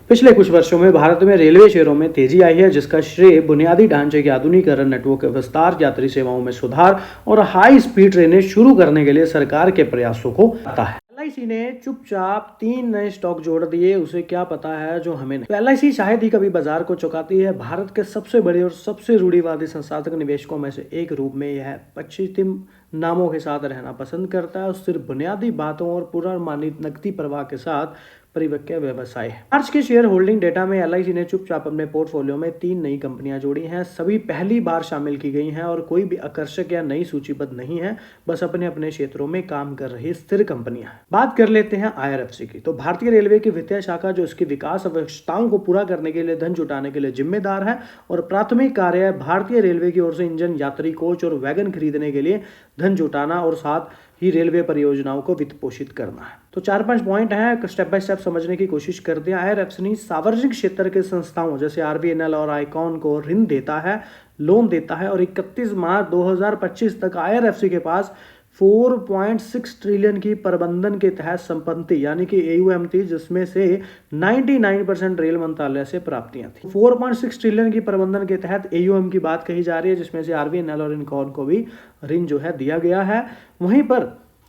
पिछले कुछ वर्षों में भारत में रेलवे शेयरों में तेजी आई है, जिसका श्रेय बुनियादी ढांचे के आधुनिकीकरण, नेटवर्क के विस्तार, यात्री सेवाओं में सुधार और हाई स्पीड ट्रेनें शुरू करने के लिए सरकार के प्रयासों को आता है। एलआईसी ने चुपचाप 3 नए स्टॉक जोड़ दिए, उसे क्या पता है जो हमें नहीं। तो एलआईसी शायद ही कभी बाजार को चौंकाती है। भारत के सबसे बड़े और सबसे रूढ़िवादी संस्थागत निवेशकों में से एक रूप में यह पश्चिम नामों के साथ रहना पसंद करता है और सिर्फ बुनियादी बातों और पूर्वानुमानित नकदी प्रवाह के साथ परिपक्व व्यवसाय। मार्च के शेयर होल्डिंग डेटा में LIC ने चुपचाप अपने पोर्टफोलियो में 3 नई कंपनियां जोड़ी हैं। सभी पहली बार शामिल की गई हैं और कोई भी आकर्षक या नई सूचीबद्ध नहीं है, बस अपने अपने क्षेत्रों में काम कर रही स्थिर कंपनियां। बात कर लेते हैं IRFC की। तो भारतीय रेलवे की वित्तीय शाखा जो इसकी विकास आवश्यकताओं को पूरा करने के लिए धन जुटाने के लिए जिम्मेदार है और प्राथमिक कार्य भारतीय रेलवे की ओर से इंजन, यात्री कोच और वैगन खरीदने के लिए धन जुटाना और साथ ही रेलवे परियोजनाओं को वित्त पोषित करना है। तो 4-5 पॉइंट हैं, स्टेप बाय स्टेप समझने की कोशिश करते हैं। IRFC सार्वजनिक क्षेत्र के संस्थाओं जैसे RVNL और आईकॉन को ऋण देता है, लोन देता है और 31 मार्च 2025 तक IRFC के पास 4.6 ट्रिलियन की प्रबंधन के तहत संपत्ति यानी कि AUM थी, जिसमें से 99% रेल मंत्रालय से प्राप्तियां थी। 4.6 ट्रिलियन की प्रबंधन के तहत AUM की बात कही जा रही है, जिसमें से RVNL और इनकॉन को भी ऋण जो है दिया गया है। वहीं पर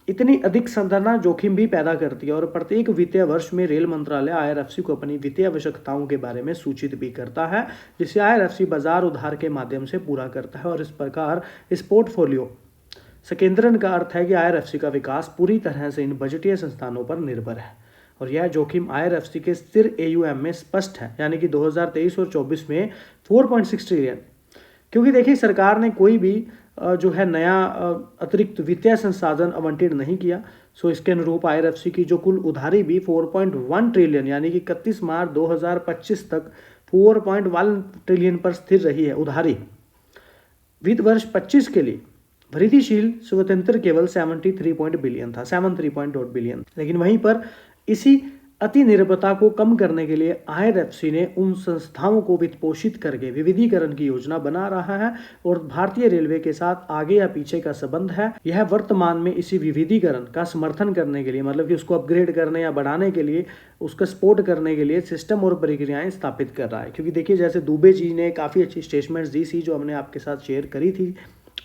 इतनी अधिक संधारणा जोखिम भी पैदा करती है और प्रत्येक वित्तीय वर्ष में रेल मंत्रालय IRFC को अपनी वित्तीय आवश्यकताओं के बारे में सूचित भी करता है, जिसे IRFC बाजार उधार के माध्यम से पूरा करता है। और इस प्रकार इस पोर्टफोलियो संकेंद्रण का अर्थ है कि IRFC का विकास पूरी तरह से इन बजटीय संस्थानों पर निर्भर है और यह जोखिम IRFC के स्थिर AUM में स्पष्ट है, यानी कि 2023 और 24 में 4.6 ट्रिलियन। क्योंकि देखिए सरकार ने कोई भी जो है नया अतिरिक्त वित्तीय संसाधन आवंटित नहीं किया, सो इसके अनुरूप IRFC की जो कुल उधारी भी 4.1 ट्रिलियन यानी कि 31 मार्च 2025 तक 4.1 ट्रिलियन पर स्थिर रही है। उधारी वित्त वर्ष 25 के लिए वृद्धिशील स्वतंत्र केवल 73 बिलियन था, 73.2 बिलियन। लेकिन वहीं पर इसी अति निर्भरता को कम करने के लिए IRFC ने उन संस्थाओं को वित्त पोषित करके विविधीकरण की योजना बना रहा है और भारतीय रेलवे के साथ आगे या पीछे का संबंध है। यह वर्तमान में इसी विविधीकरण का समर्थन करने के लिए, मतलब कि उसको अपग्रेड करने या बढ़ाने के लिए, उसका सपोर्ट करने के लिए सिस्टम और प्रक्रियाएं स्थापित कर रहा है। क्योंकि देखिए जैसे दुबे जी ने काफ़ी अच्छी स्टेटमेंट्स दी थी जो हमने आपके साथ शेयर करी थी,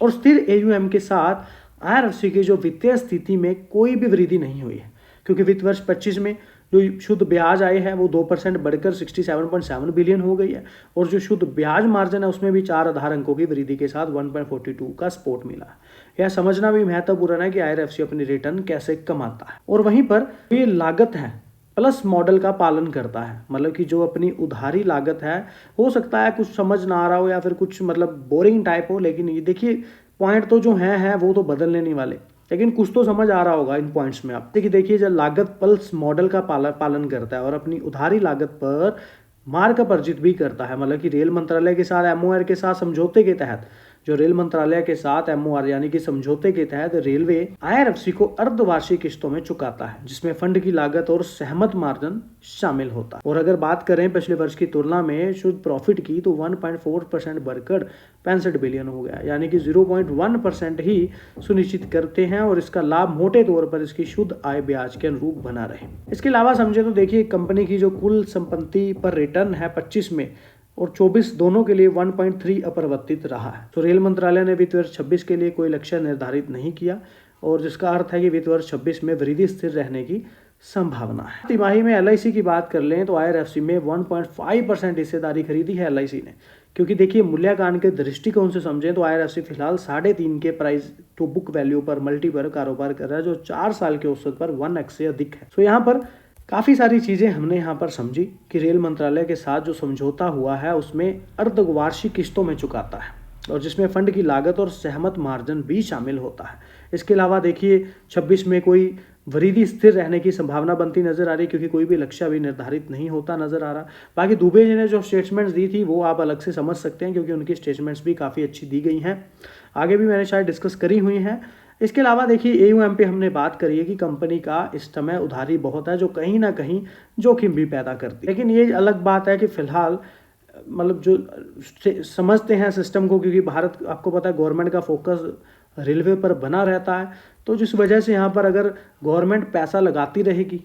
और स्थिर AUM के साथ IRFC की जो वित्तीय स्थिति में कोई भी वृद्धि नहीं हुई है, क्योंकि वित्त वर्ष 25 में जो शुद्ध ब्याज आए हैं वो 2% बढ़कर 67.7 बिलियन हो गई है और जो शुद्ध ब्याज मार्जिन है उसमें भी 4 आधार अंकों की वृद्धि के साथ 1.42 का सपोर्ट मिला है। यह समझना भी महत्वपूर्ण है कि IRFC अपनी रिटर्न कैसे कमाता है। और वहीं पर ये लागत है प्लस मॉडल का पालन करता है, मतलब कि जो अपनी उधारी लागत है, हो सकता है कुछ समझ ना आ रहा हो या फिर कुछ मतलब बोरिंग टाइप हो, लेकिन ये देखिए पॉइंट तो जो है वो तो बदलने नहीं वाले, लेकिन कुछ तो समझ आ रहा होगा इन पॉइंट्स में। आप देखिए जब लागत पल्स मॉडल का पालन करता है और अपनी उधारी लागत पर मार्क अर्जित भी करता है, मतलब कि रेल मंत्रालय के साथ MOR के साथ समझौते के तहत, जो रेल मंत्रालय के साथ MOR यानी कि समझौते के तहत रेलवे IRFC को अर्धवार्षिक किस्तों में चुकाता है, जिसमें फंड की लागत और सहमत मार्जिन शामिल होता है। और अगर बात करें पिछले वर्ष की तुलना में शुद्ध प्रॉफिट की, तो 1.4% बढ़कर 65 बिलियन हो गया, यानी कि 0.1% ही सुनिश्चित करते हैं और इसका लाभ मोटे तौर पर इसकी शुद्ध आय ब्याज के अनुरूप बना रहे। इसके अलावा समझे तो देखिए कंपनी की जो कुल संपत्ति पर रिटर्न है 25 में और 24 दोनों के लिए 1.3 अपरिवर्तित रहा है। तो रेल मंत्रालय ने वित्त वर्ष 26 के लिए कोई लक्ष्य निर्धारित नहीं किया, और जिसका अर्थ है कि वित्त वर्ष 26 में वृद्धि स्थिर रहने की संभावना है। तिमाही में LIC की बात कर लें तो IRFC में 1.5% हिस्सेदारी खरीदी है LIC ने, क्योंकि देखिए मूल्यांकन के दृष्टिकोण से समझें तो IRFC फिलहाल 3.5 के प्राइस टू बुक वैल्यू पर मल्टी पर कारोबार कर रहा है, जो 4 साल के औसत पर 1x से अधिक है। तो यहाँ पर काफ़ी सारी चीज़ें हमने यहाँ पर समझी कि रेल मंत्रालय के साथ जो समझौता हुआ है उसमें अर्धवार्षिक किस्तों में चुकाता है और जिसमें फंड की लागत और सहमत मार्जिन भी शामिल होता है। इसके अलावा देखिए 26 में कोई वृद्धि स्थिर रहने की संभावना बनती नजर आ रही, क्योंकि कोई भी लक्ष्य अभी निर्धारित नहीं होता नजर आ रहा। बाकी दुबे जी ने जो स्टेटमेंट्स दी थी वो आप अलग से समझ सकते हैं, क्योंकि उनकी स्टेटमेंट्स भी काफ़ी अच्छी दी गई हैं, आगे भी मैंने शायद डिस्कस करी हुई हैं। इसके अलावा देखिए AUM पे हमने बात करी है कि कंपनी का इस समय उधारी बहुत है, जो कहीं ना कहीं जोखिम भी पैदा करती है। लेकिन ये अलग बात है कि फिलहाल मतलब जो समझते हैं सिस्टम को, क्योंकि भारत आपको पता है गवर्नमेंट का फोकस रेलवे पर बना रहता है, तो जिस वजह से यहाँ पर अगर गवर्नमेंट पैसा लगाती रहेगी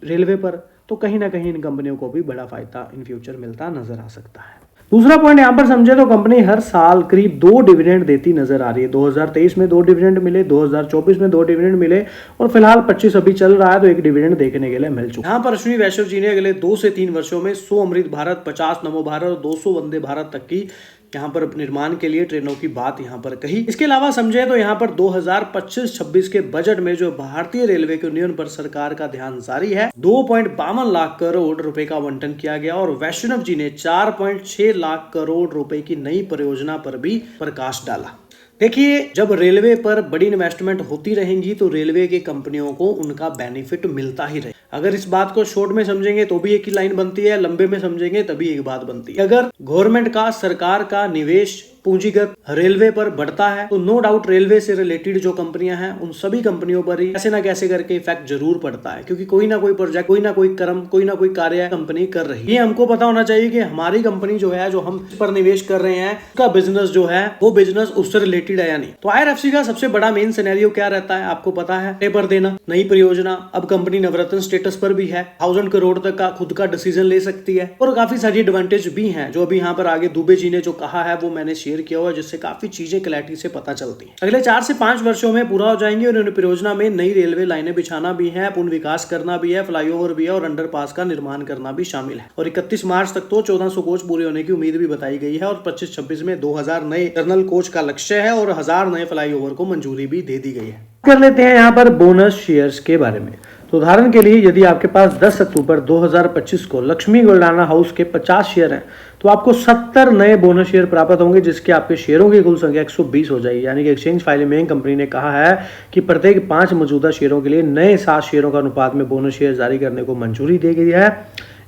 रेलवे पर तो कहीं ना कहीं इन कंपनियों को भी बड़ा फायदा इन फ्यूचर मिलता नजर आ सकता है। दूसरा पॉइंट यहाँ पर समझे तो कंपनी हर साल करीब 2 डिविडेंड देती नजर आ रही है। 2023 में 2 डिविडेंड मिले, 2024 में 2 डिविडेंड मिले और फिलहाल 25 अभी चल रहा है तो 1 डिविडेंड देखने के लिए मिल चुका है। यहाँ पर अश्विनी वैष्णव जी ने अगले 2 से 3 वर्षों में 100 अमृत भारत, 50 नमो भारत और 200 वंदे भारत तक की यहाँ पर निर्माण के लिए ट्रेनों की बात यहाँ पर कही। इसके अलावा समझे तो यहाँ पर 2025-26 के बजट में जो भारतीय रेलवे की यूनियन पर सरकार का ध्यान जारी है, 2.52 लाख करोड़ रुपए का आवंटन किया गया और वैष्णव जी ने 4.6 लाख करोड़ रुपए की नई परियोजना पर भी प्रकाश डाला। देखिए, जब रेलवे पर बड़ी इन्वेस्टमेंट होती रहेंगी तो रेलवे की कंपनियों को उनका बेनिफिट मिलता ही रहे। अगर इस बात को शॉर्ट में समझेंगे तो भी एक ही लाइन बनती है, लंबे में समझेंगे तभी एक बात बनती है। अगर गवर्नमेंट का, सरकार का निवेश पूंजीगत रेलवे पर बढ़ता है तो नो डाउट रेलवे से रिलेटेड जो कंपनियां हैं उन सभी कंपनियों पर ही कैसे ना कैसे करके इफेक्ट जरूर पड़ता है, क्योंकि कोई ना कोई प्रोजेक्ट, कोई ना कोई कर्म, कोई ना कोई कार्य कंपनी कर रही है। ये हमको पता होना चाहिए कि हमारी कंपनी जो है, जो हम इस पर निवेश कर रहे हैं, उसका बिजनेस जो है वो बिजनेस उससे रिलेटेड है या नहीं। तो IRFC का सबसे बड़ा मेन सिनेरियो क्या रहता है आपको पता है, पेपर देना, नई परियोजना। अब कंपनी नवरत्न स्टेटस पर भी है, 1000 करोड़ तक का खुद का डिसीजन ले सकती है और काफी सारी एडवांटेज भी हैं जो अभी यहाँ पर आगे दुबे जी ने जो कहा है वो मैंने शेयर किया हुआ, जिससे काफी चीजें क्लैरिटी से पता चलती हैं। अगले 4 से 5 वर्षों में पूरा हो जाएंगे और इन परियोजना में नई रेलवे लाइनें बिछाना भी है, पुनः विकास करना भी है, फ्लाईओवर भी है और अंडरपास का निर्माण करना भी शामिल है। और 31 मार्च तक तो 1400 कोच पूरे होने की उम्मीद भी बताई गई है और 25-26 में 2000 नए टर्नल कोच का लक्ष्य है और 1000 नए फ्लाईओवर को मंजूरी भी दे दी गई है। कर लेते हैं यहाँ पर बोनस शेयर्स के बारे में। तो उदाहरण के लिए यदि आपके पास 10 अक्टूबर 2025 को लक्ष्मी गोल्डाना हाउस के 50 शेयर हैं तो आपको 70 नए बोनस शेयर प्राप्त होंगे, जिसके आपके शेयरों की कुल संख्या 120 हो जाएगी। यानी कि एक्सचेंज फाइलिंग में कंपनी ने कहा है कि प्रत्येक 5 मौजूदा शेयरों के लिए नए 7 शेयरों का अनुपात में बोनस शेयर जारी करने को मंजूरी दी गई है।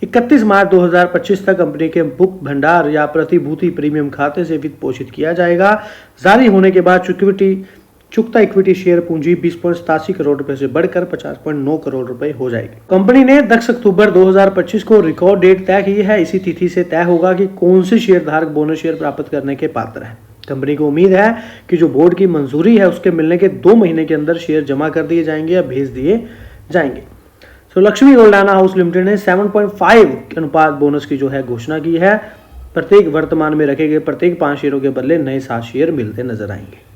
31 मार्च 2025 तक कंपनी के बुक भंडार या प्रतिभूति प्रीमियम खाते से वित्त पोषित किया जाएगा। जारी होने के बाद चुकता इक्विटी शेयर पूंजी 20.87 करोड़ रुपए से बढ़कर 50.9 करोड़ रुपए हो जाएगी। कंपनी ने 10 अक्टूबर 2025 को रिकॉर्ड डेट तय की है। इसी तिथि से तय होगा कि कौन से शेयर धारक बोनस शेयर प्राप्त करने के पात्र हैं। कंपनी को उम्मीद है कि जो बोर्ड की मंजूरी है उसके मिलने के 2 महीने के अंदर शेयर जमा कर दिए जाएंगे या भेज दिए जाएंगे। तो लक्ष्मी गोल्डाना हाउस लिमिटेड ने 7.5 के अनुपात बोनस की जो है घोषणा की है। प्रत्येक वर्तमान में रखे गए प्रत्येक 5 शेयरों के बदले नए 7 शेयर मिलते नजर आएंगे।